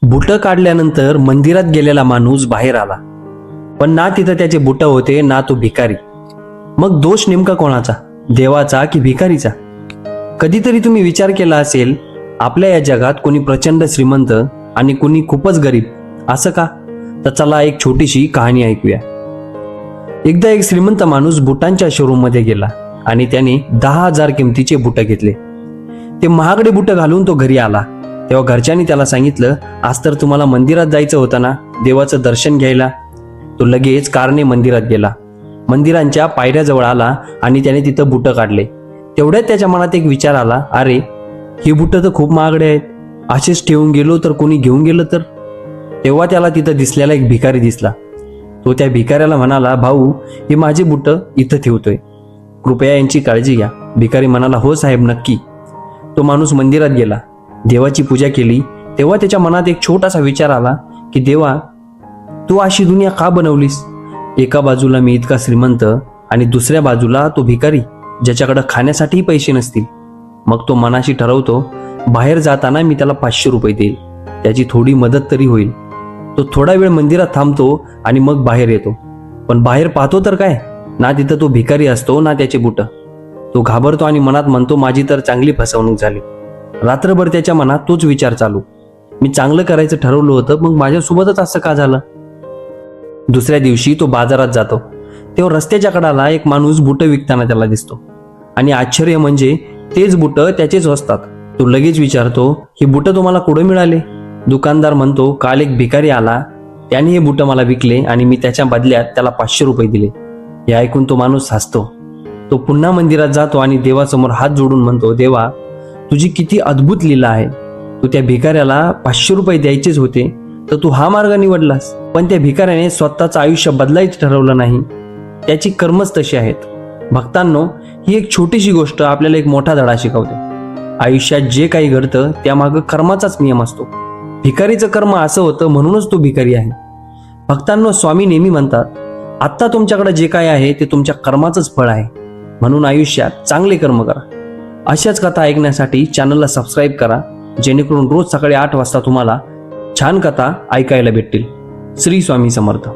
बुटं काढल्यानंतर मंदिरात गेलेला माणूस बाहेर आला, पण ना तिथं त्याचे बुटं होते ना तो भिकारी. मग दोष नेमका कोणाचा, देवाचा की भिकारीचा? कधीतरी तुम्ही विचार केला असेल, आपल्या या जगात कोणी प्रचंड श्रीमंत आणि कोणी खूपच गरीब, असं का? तर चला एक छोटीशी कहाणी ऐकूया. एकदा एक श्रीमंत माणूस बुटांच्या शोरूम मध्ये गेला आणि त्याने 10,000 किमतीचे बुटं घेतले. ते महागडे बुटं घालून तो घरी आला. तेव्हा घरच्यांनी त्याला सांगितलं, आज तर तुम्हाला मंदिरात जायचं होतं ना, देवाचं दर्शन घ्यायला. तो लगेच कारने मंदिरात गेला. मंदिरांच्या पायऱ्याजवळ आला आणि त्याने तिथं बुटं काढले. तेवढ्यात त्याच्या मनात एक विचार आला, अरे ही बुटं तर खूप महागडे आहेत, असेच ठेवून गेलो तर कोणी घेऊन गेलं तर? तेव्हा त्याला तिथं दिसलेला एक भिकारी दिसला. तो त्या भिकाऱ्याला म्हणाला, भाऊ, हे माझे बुटं इथं ठेवतोय, कृपया यांची काळजी घ्या. भिकारी म्हणाला, हो साहेब, नक्की. तो माणूस मंदिरात गेला, देवाची पूजा केली. तेव्हा त्याच्या मनात एक छोटासा विचार आला की देवा, तू अशी दुनिया का बनवलीस? एका बाजूला मी इतका श्रीमंत आणि दुसऱ्या बाजूला तो भिकारी, ज्याच्याकडे खाण्यासाठीही पैसे नसतील. मग तो मनाशी ठरवतो, बाहेर जाताना मी त्याला 500 रुपये देईल, त्याची थोडी मदत तरी होईल. तो थोडा वेळ मंदिरात थांबतो आणि मग बाहेर येतो. पण बाहेर पाहतो तर काय, ना तिथं तो भिकारी असतो ना त्याचे बुटं. तो घाबरतो आणि मनात म्हणतो, माझी तर चांगली फसवणूक झाली. रात्रभर त्याच्या मनात तोच विचार चालू, मी चांगलं करायचं ठरवलं होतं, मग माझ्यासोबतच असं का झालं? दुसऱ्या दिवशी तो बाजारात जातो. तेव्हा रस्त्याच्या कडाला एक माणूस बुटं विकताना त्याला दिसतो आणि आश्चर्य म्हणजे तेच बुटं त्याचेच असतात. तो लगेच विचारतो, ही बुटं तुम्हाला कुठं मिळाले? दुकानदार म्हणतो, काल एक भिकारी आला, त्याने हे बुटं मला विकले आणि मी त्याच्या बदल्यात त्याला 500 रुपये दिले. हे ऐकून तो माणूस हसतो. तो पुन्हा मंदिरात जातो आणि देवासमोर हात जोडून म्हणतो, देवा, तुझी किती अद्भुत लीला आहे. तू त्या भिकाऱ्याला 500 रुपये द्यायचेच होते, तर तू हा मार्ग निवडलास. पण त्या भिकाऱ्याने स्वतःचं आयुष्य बदलायचं ठरवलं नाही. त्याची कर्मच तशी आहेत. भक्तांनो, ही एक छोटीशी गोष्ट आपल्याला एक मोठा धडा शिकवते. आयुष्यात जे काही घडतं त्यामागं कर्माचाच नियम असतो. भिकारीचं कर्म असं होतं म्हणूनच तो भिकारी आहे. भक्तांनो, स्वामी नेहमी म्हणतात, आत्ता तुमच्याकडे जे काय आहे ते तुमच्या कर्माचंच फळ आहे. म्हणून आयुष्यात चांगले कर्म करा. अशाच कथा ऐकण्यासाठी चॅनलला सबस्क्राईब करा, जेणेकरून रोज सकाळी 8 वाजता तुम्हाला छान कथा ऐकायला भेटतील. श्री स्वामी समर्थ.